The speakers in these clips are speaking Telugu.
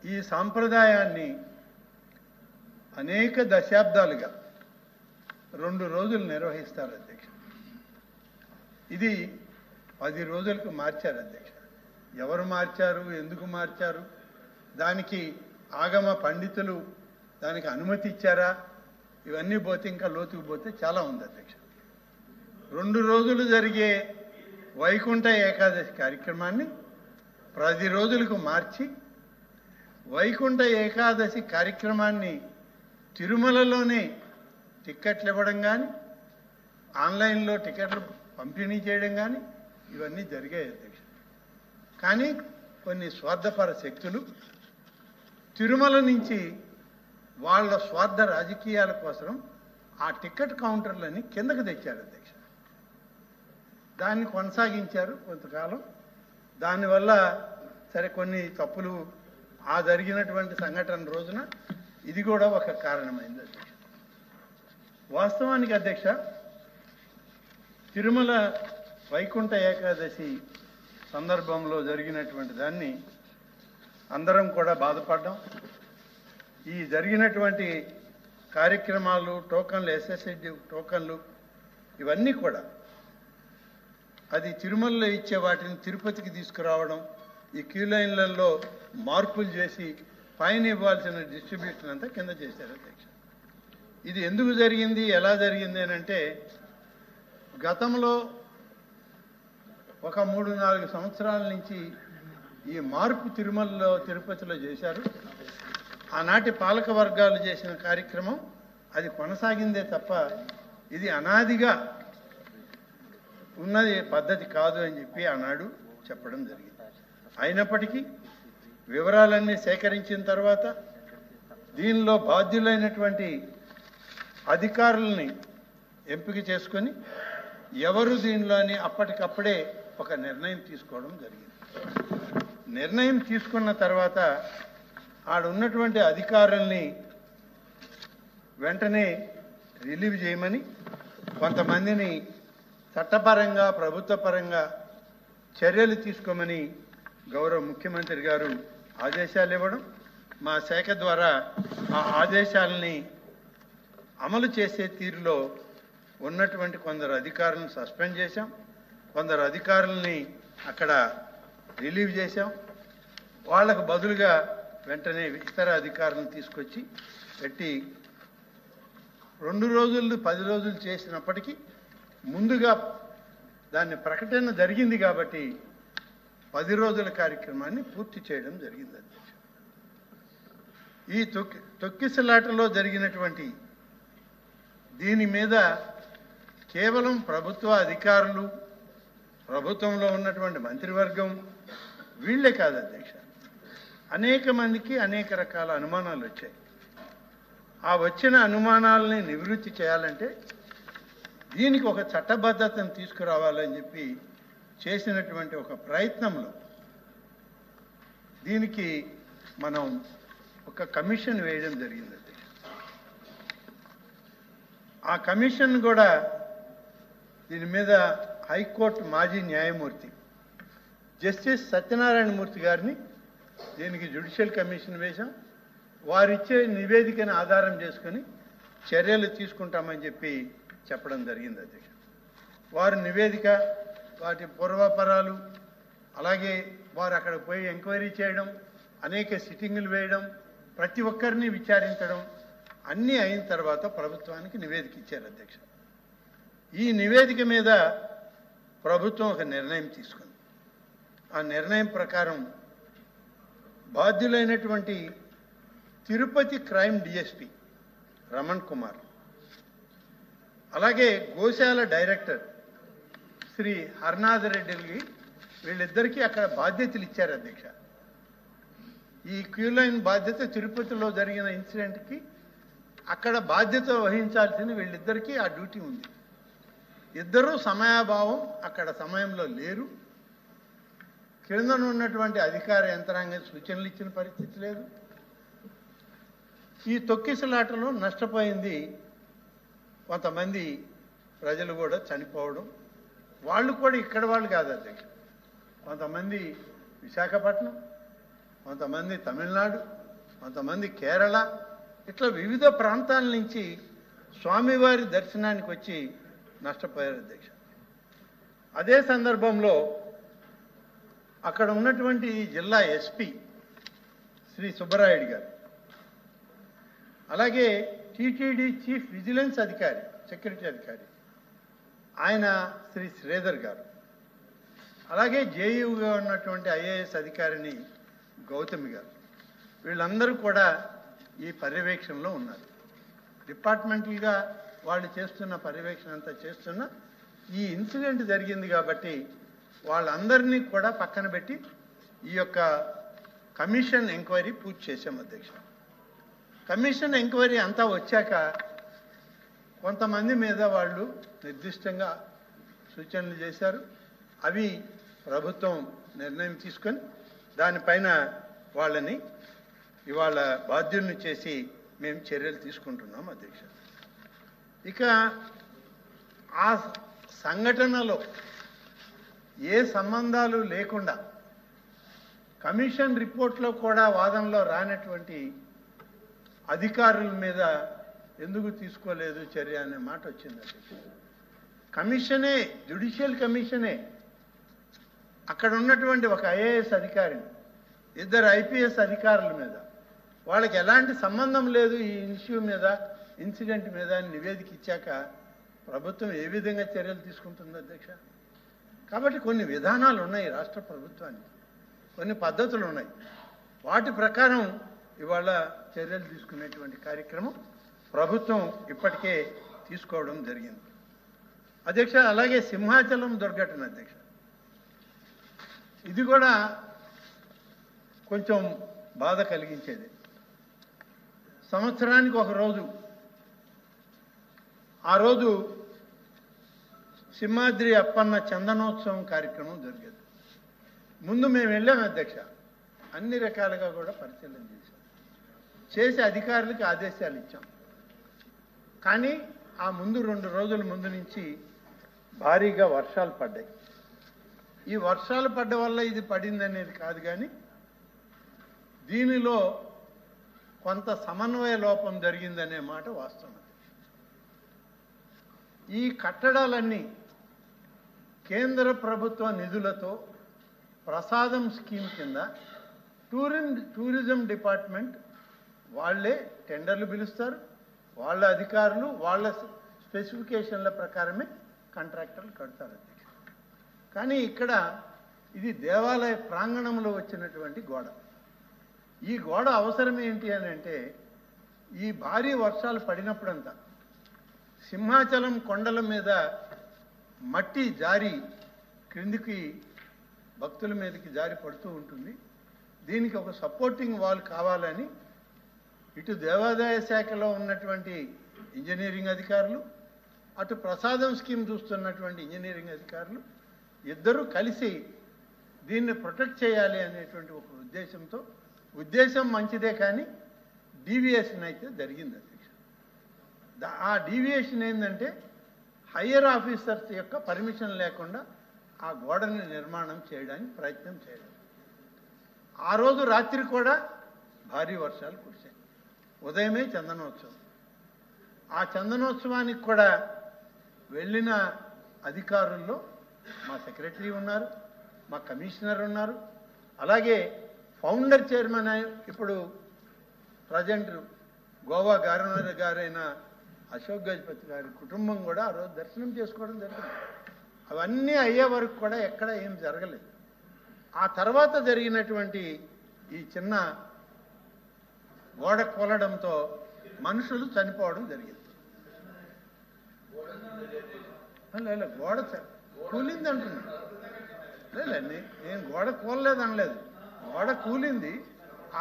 ఈ సాంప్రదాయాన్ని అనేక దశాబ్దాలుగా 2 రోజులు నిర్వహిస్తారు అధ్యక్ష. ఇది 10 రోజులకు మార్చారు అధ్యక్ష. ఎవరు మార్చారు, ఎందుకు మార్చారు, దానికి ఆగమ పండితులు దానికి అనుమతి ఇచ్చారా, ఇవన్నీ పోతే ఇంకా లోతుకు పోతే చాలా ఉంది అధ్యక్ష. 2 రోజులు జరిగే వైకుంఠ ఏకాదశి కార్యక్రమాన్ని 10 రోజులకు మార్చి వైకుంఠ ఏకాదశి కార్యక్రమాన్ని తిరుమలలోనే టిక్కెట్లు ఇవ్వడం కానీ, ఆన్లైన్లో టికెట్లు పంపిణీ చేయడం కానీ ఇవన్నీ జరిగాయి అధ్యక్ష. కానీ కొన్ని స్వార్థపర శక్తులు తిరుమల నుంచి వాళ్ళ స్వార్థ రాజకీయాల కోసం ఆ టికెట్ కౌంటర్లని కిందకు తెచ్చారు అధ్యక్ష. దాన్ని కొనసాగించారు కొంతకాలం. దానివల్ల సరే కొన్ని తప్పులు ఆ జరిగినటువంటి సంఘటన రోజున ఇది కూడా ఒక కారణమైంది అధ్యక్ష. వాస్తవానికి అధ్యక్ష, తిరుమల వైకుంఠ ఏకాదశి సందర్భంలో జరిగినటువంటి దాన్ని అందరం కూడా బాధపడ్డాం. ఈ జరిగినటువంటి కార్యక్రమాలు, టోకన్లు, ఎస్ఎస్ఐడి టోకన్లు ఇవన్నీ కూడా అది తిరుమలలో ఇచ్చే వాటిని తిరుపతికి తీసుకురావడం, ఈ క్యూ లైన్లలో మార్పులు చేసి పైన ఇవ్వాల్సిన డిస్ట్రిబ్యూషన్ అంతా కింద చేశారు అధ్యక్ష. ఇది ఎందుకు జరిగింది, ఎలా జరిగింది అని అంటే, గతంలో ఒక 3-4 సంవత్సరాల నుంచి ఈ మార్పు తిరుమలలో తిరుపతిలో చేశారు. ఆనాటి పాలక వర్గాలు చేసిన కార్యక్రమం అది కొనసాగిందే తప్ప ఇది అనాదిగా ఉన్నది పద్ధతి కాదు అని చెప్పి ఆనాడు చెప్పడం జరిగింది. అయినప్పటికీ వివరాలన్నీ సేకరించిన తర్వాత దీనిలో బాధ్యులైనటువంటి అధికారులని ఎంపిక చేసుకొని ఎవరు దీనిలోని అప్పటికప్పుడే ఒక నిర్ణయం తీసుకోవడం జరిగింది. నిర్ణయం తీసుకున్న తర్వాత ఆడున్నటువంటి అధికారుల్ని వెంటనే రిలీవ్ చేయమని, కొంతమందిని చట్టపరంగా ప్రభుత్వ పరంగా చర్యలు తీసుకోమని గౌరవ ముఖ్యమంత్రి గారు ఆదేశాలు ఇవ్వడం, మా శాఖ ద్వారా ఆ ఆదేశాలని అమలు చేసే తీరులో ఉన్నటువంటి కొందరు అధికారులను సస్పెండ్ చేశాం, కొందరు అధికారులని అక్కడ రిలీవ్ చేశాం. వాళ్ళకు బదులుగా వెంటనే ఇతర అధికారులను తీసుకొచ్చి పెట్టి 2 రోజులు 10 రోజులు చేసినప్పటికీ ముందుగా దాన్ని ప్రకటన జరిగింది కాబట్టి 10 రోజుల కార్యక్రమాన్ని పూర్తి చేయడం జరిగింది అధ్యక్ష. ఈ తొక్కిసలాటలో జరిగినటువంటి దీని మీద కేవలం ప్రభుత్వ అధికారులు, ప్రభుత్వంలో ఉన్నటువంటి మంత్రివర్గం వీళ్లే కాదు అధ్యక్ష, అనేక మందికి అనేక రకాల అనుమానాలు వచ్చాయి. ఆ వచ్చిన అనుమానాలని నివృత్తి చేయాలంటే దీనికి ఒక చట్టబద్ధతను తీసుకురావాలని చెప్పి చేసినటువంటి ఒక ప్రయత్నంలో దీనికి మనం ఒక కమిషన్ వేయడం జరిగింది. ఆ కమిషన్ కూడా దీని మీద హైకోర్టు మాజీ న్యాయమూర్తి జస్టిస్ సత్యనారాయణ మూర్తి గారిని దీనికి జ్యుడిషియల్ కమిషన్ వేశాం. వారిచ్చే నివేదికను ఆధారం చేసుకొని చర్యలు తీసుకుంటామని చెప్పి చెప్పడం జరిగింది అధ్యక్ష. వారి నివేదిక, వాటి పూర్వాపరాలు, అలాగే వారు అక్కడ పోయి ఎంక్వైరీ చేయడం, అనేక సిట్టింగులు వేయడం, ప్రతి ఒక్కరిని విచారించడం అన్నీ అయిన తర్వాత ప్రభుత్వానికి నివేదిక ఇచ్చారు అధ్యక్ష. ఈ నివేదిక మీద ప్రభుత్వం ఒక నిర్ణయం తీసుకుంది. ఆ నిర్ణయం ప్రకారం బాధ్యులైనటువంటి తిరుపతి క్రైమ్ డిఎస్పి రమణ్ కుమార్, అలాగే గోశాల డైరెక్టర్ శ్రీ హర్నాథ్ రెడ్డికి, వీళ్ళిద్దరికీ అక్కడ బాధ్యతలు ఇచ్చారు అధ్యక్ష. ఈ క్యూ లైన్ బాధ్యత తిరుపతిలో జరిగిన ఇన్సిడెంట్కి అక్కడ బాధ్యత వహించాల్సిన వీళ్ళిద్దరికీ ఆ డ్యూటీ ఉంది. ఇద్దరూ సమయాభావం, అక్కడ సమయంలో లేరు. క్రిందనున్నటువంటి అధికార యంత్రాంగం సూచనలు ఇచ్చిన పరిస్థితి లేదు. ఈ తొక్కిసలాటలో నష్టపోయింది కొంతమంది ప్రజలు కూడా చనిపోవడం. వాళ్ళు కూడా ఇక్కడ వాళ్ళు కాదు అధ్యక్ష, కొంతమంది విశాఖపట్నం, కొంతమంది తమిళనాడు, కొంతమంది కేరళ, ఇట్లా వివిధ ప్రాంతాల నుంచి స్వామివారి దర్శనానికి వచ్చి నష్టపోయారు అధ్యక్ష. అదే సందర్భంలో అక్కడ ఉన్నటువంటి జిల్లా ఎస్పీ శ్రీ సుబ్బరాయుడు గారు, అలాగే టీటీడీ చీఫ్ విజిలెన్స్ అధికారి, సెక్యూరిటీ అధికారి ఆయన శ్రీ శ్రీధర్ గారు, అలాగే జేయూగా ఉన్నటువంటి ఐఏఎస్ అధికారిని గౌతమి గారు, వీళ్ళందరూ కూడా ఈ పర్యవేక్షణలో ఉన్నారు. డిపార్ట్మెంటల్గా వాళ్ళు చేస్తున్న పర్యవేక్షణ అంతా చేస్తున్న ఈ ఇన్సిడెంట్ జరిగింది కాబట్టి వాళ్ళందరినీ కూడా పక్కన పెట్టి ఈ యొక్క కమిషన్ ఎంక్వైరీ పూర్తి చేశాం అధ్యక్ష. కమిషన్ ఎంక్వైరీ అంతా వచ్చాక కొంతమంది మీద వాళ్ళు నిర్దిష్టంగా సూచనలు చేశారు. అవి ప్రభుత్వం నిర్ణయం తీసుకొని దానిపైన వాళ్ళని ఇవాళ బాధ్యుల్ని చేసి మేము చర్యలు తీసుకుంటున్నాం అధ్యక్ష. ఇక ఆ సంఘటనలో ఏ సంబంధాలు లేకుండా కమిషన్ రిపోర్ట్లో కూడా వాదనలో రానటువంటి అధికారుల మీద ఎందుకు తీసుకోలేదు చర్య అనే మాట వచ్చింది అధ్యక్ష. కమిషనే, జ్యుడిషియల్ కమిషనే అక్కడ ఉన్నటువంటి ఒక ఐఏఎస్ అధికారిని, ఇద్దరు ఐపీఎస్ అధికారుల మీద వాళ్ళకి ఎలాంటి సంబంధం లేదు ఈ ఇష్యూ మీద, ఇన్సిడెంట్ మీద నివేదిక ఇచ్చాక ప్రభుత్వం ఏ విధంగా చర్యలు తీసుకుంటుంది అధ్యక్ష? కాబట్టి కొన్ని విధానాలు ఉన్నాయి రాష్ట్ర ప్రభుత్వానికి, కొన్ని పద్ధతులు ఉన్నాయి. వాటి ప్రకారం ఇవాళ చర్యలు తీసుకునేటువంటి కార్యక్రమం ప్రభుత్వం ఇప్పటికే తీసుకోవడం జరిగింది అధ్యక్ష. అలాగే సింహాచలం దుర్ఘటన అధ్యక్ష, ఇది కూడా కొంచెం బాధ కలిగించేది. సంవత్సరానికి ఒక రోజు, ఆ రోజు సింహాద్రి అప్పన్న చందనోత్సవం కార్యక్రమం జరిగేది. ముందు మేము వెళ్ళాము అధ్యక్ష, అన్ని రకాలుగా కూడా పరిశీలన చేసి అధికారులకు ఆదేశాలు ఇచ్చాం. కానీ ఆ ముందు 2 రోజుల ముందు నుంచి భారీగా వర్షాలు పడ్డాయి. ఈ వర్షాలు పడ్డ వల్ల ఇది పడింది అనేది కాదు, కానీ దీనిలో కొంత సమన్వయ లోపం జరిగిందనే మాట వాస్తవం. ఈ కట్టడాలన్నీ కేంద్ర ప్రభుత్వ నిధులతో ప్రసాదం స్కీమ్ కింద టూరిజం డిపార్ట్మెంట్ వాళ్ళే టెండర్లు పిలుస్తారు, వాళ్ళ అధికారులు వాళ్ళ స్పెసిఫికేషన్ల ప్రకారమే కాంట్రాక్టర్లు కడతారు అధ్యక్ష. కానీ ఇక్కడ ఇది దేవాలయ ప్రాంగణంలో వచ్చినటువంటి గోడ. ఈ గోడ అవసరం ఏంటి అని అంటే, ఈ భారీ వర్షాలు పడినప్పుడంతా సింహాచలం కొండల మీద మట్టి జారి క్రిందికి భక్తుల మీదకి జారి పడుతూ ఉంటుంది. దీనికి ఒక సపోర్టింగ్ వాల్ కావాలని ఇటు దేవాదాయ శాఖలో ఉన్నటువంటి ఇంజనీరింగ్ అధికారులు, అటు ప్రసాదం స్కీమ్ చూస్తున్నటువంటి ఇంజనీరింగ్ అధికారులు ఇద్దరూ కలిసి దీన్ని ప్రొటెక్ట్ చేయాలి అనేటువంటి ఒక ఉద్దేశంతో, ఉద్దేశం మంచిదే కానీ డీవియేషన్ అయితే జరిగింది అధ్యక్ష. ఆ డీవియేషన్ ఏంటంటే హయ్యర్ ఆఫీసర్స్ యొక్క పర్మిషన్ లేకుండా ఆ గోడని నిర్మాణం చేయడానికి ప్రయత్నం చేయడం. ఆ రోజు రాత్రి కూడా భారీ వర్షాలు కురిశాయి. ఉదయమే చందనోత్సవం. ఆ చందనోత్సవానికి కూడా వెళ్ళిన అధికారుల్లో మా సెక్రటరీ ఉన్నారు, మా కమిషనర్ ఉన్నారు, అలాగే ఫౌండర్ చైర్మన్ ఇప్పుడు ప్రజెంట్ గోవా గవర్నర్ గారైన అశోక్ గజపతి గారి కుటుంబం కూడా ఆ రోజు దర్శనం చేసుకోవడం జరిగింది. అవన్నీ అయ్యే వరకు కూడా ఎక్కడ ఏం జరగలేదు. ఆ తర్వాత జరిగినటువంటి ఈ చిన్న గోడ కూలడంతో మనుషులు చనిపోవడం జరిగింది. గోడ కూలింది అంటున్నాను. లేదండి, నేను గోడ కూలలేదు అనలేదు, గోడ కూలింది.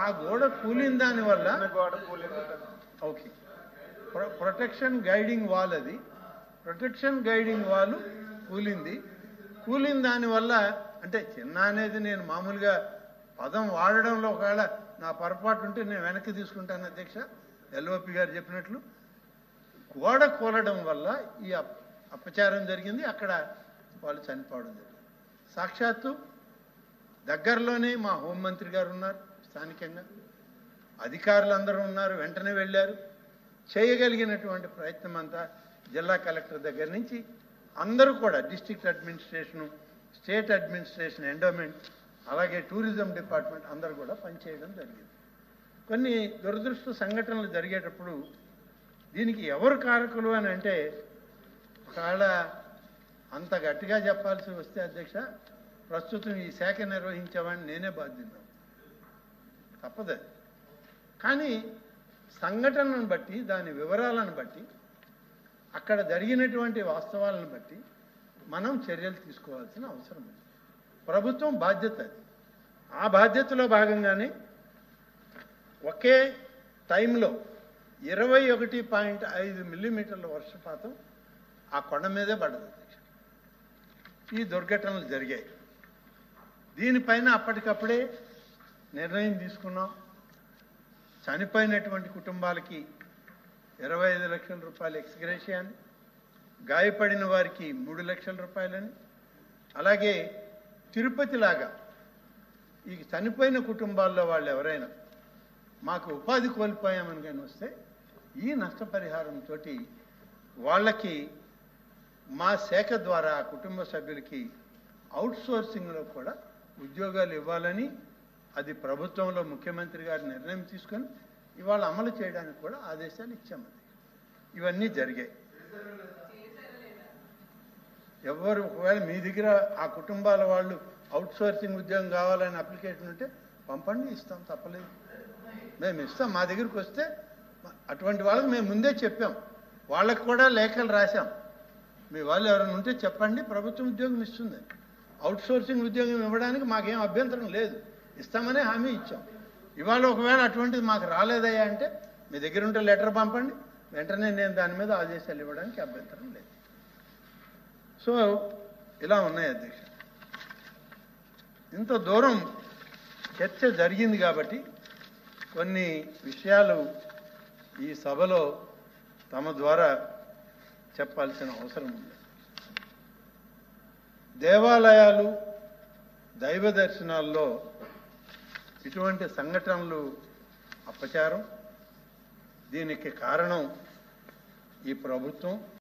ఆ గోడ కూలిన దానివల్ల ఓకే, ప్రొటెక్షన్ గైడింగ్ వాల్, అది ప్రొటెక్షన్ గైడింగ్ వాల్ కూలిన దానివల్ల, అంటే చిన్న అనేది నేను మామూలుగా పదం వాడడంలో ఒకవేళ నా పొరపాటు ఉంటే నేను వెనక్కి తీసుకుంటాను అధ్యక్ష. ఎల్ఓపి గారు చెప్పినట్లు గోడ కూలడం వల్ల ఈ అపచారం జరిగింది, అక్కడ వాళ్ళు చనిపోవడం జరిగింది. సాక్షాత్తు దగ్గరలోనే మా హోంమంత్రి గారు ఉన్నారు, స్థానికంగా. అధికారులందరూ ఉన్నారు, వెంటనే వెళ్ళారు. చేయగలిగినటువంటి ప్రయత్నం అంతా జిల్లా కలెక్టర్ దగ్గర నుంచి అందరూ కూడా district administration, state administration, endowment, అలాగే టూరిజం డిపార్ట్మెంట్ అందరూ కూడా పనిచేయడం జరిగింది. కొన్ని దురదృష్ట సంఘటనలు జరిగేటప్పుడు దీనికి ఎవరు కారకులు అని అంటే, ఒకవేళ అంత గట్టిగా చెప్పాల్సి వస్తే అధ్యక్ష, ప్రస్తుతం ఈ శాఖ నిర్వహించేవాడిని నేనే బాధ్యత, తప్పదు. కానీ సంఘటనను బట్టి, దాని వివరాలను బట్టి, అక్కడ జరిగినటువంటి వాస్తవాలను బట్టి మనం చర్యలు తీసుకోవాల్సిన అవసరం ఉంది. ప్రభుత్వం బాధ్యత అది. ఆ బాధ్యతలో భాగంగానే ఒకే టైంలో 21.5 మిల్లీమీటర్ల వర్షపాతం ఆ కొండ మీదే పడ్డది అధ్యక్ష. ఈ దుర్ఘటనలు జరిగాయి. దీనిపైన అప్పటికప్పుడే నిర్ణయం తీసుకున్నాం. చనిపోయినటువంటి కుటుంబాలకి 25 లక్షల రూపాయలు ఎక్స్గ్రేషియా అని, గాయపడిన వారికి 3 లక్షల రూపాయలని, అలాగే తిరుపతిలాగా ఈ చనిపోయిన కుటుంబాల్లో వాళ్ళు ఎవరైనా మాకు ఉపాధి కోల్పోయామని కానీ వస్తే ఈ నష్టపరిహారంతో వాళ్ళకి మా శాఖ ద్వారా ఆ కుటుంబ సభ్యులకి అవుట్సోర్సింగ్లో కూడా ఉద్యోగాలు ఇవ్వాలని అది ప్రభుత్వంలో ముఖ్యమంత్రి గారు నిర్ణయం తీసుకొని ఇవాళ అమలు చేయడానికి కూడా ఆదేశాలు ఇచ్చాము. ఇవన్నీ జరిగాయి. ఎవరు ఒకవేళ మీ దగ్గర ఆ కుటుంబాల వాళ్ళు అవుట్సోర్సింగ్ ఉద్యోగం కావాలని అప్లికేషన్ ఉంటే పంపండి, ఇస్తాం, తప్పలేదు. మేము ఇస్తాం. మా దగ్గరికి వస్తే అటువంటి వాళ్ళకి మేము ముందే చెప్పాం, వాళ్ళకి కూడా లేఖలు రాశాం. మీ వాళ్ళు ఎవరైనా ఉంటే చెప్పండి, ప్రభుత్వం ఉద్యోగం ఇస్తుంది. అవుట్సోర్సింగ్ ఉద్యోగం ఇవ్వడానికి మాకేం అభ్యంతరం లేదు, ఇస్తామనే హామీ ఇచ్చాం. ఇవాళ ఒకవేళ అటువంటిది మాకు రాలేదయ్యా అంటే మీ దగ్గర ఉంటే లెటర్ పంపండి, వెంటనే నేను దాని మీద ఆదేశాలు ఇవ్వడానికి అభ్యంతరం లేదు. సో ఇలా ఉన్నాయి అధ్యక్ష. ఇంత దూరం చర్చ జరిగింది కాబట్టి కొన్ని విషయాలు ఈ సభలో తమ ద్వారా చెప్పాల్సిన అవసరం ఉంది. దేవాలయాలు, దైవ దర్శనాల్లో ఇటువంటి సంఘటనలు అపచారం. దీనికి కారణం ఈ ప్రభుత్వం.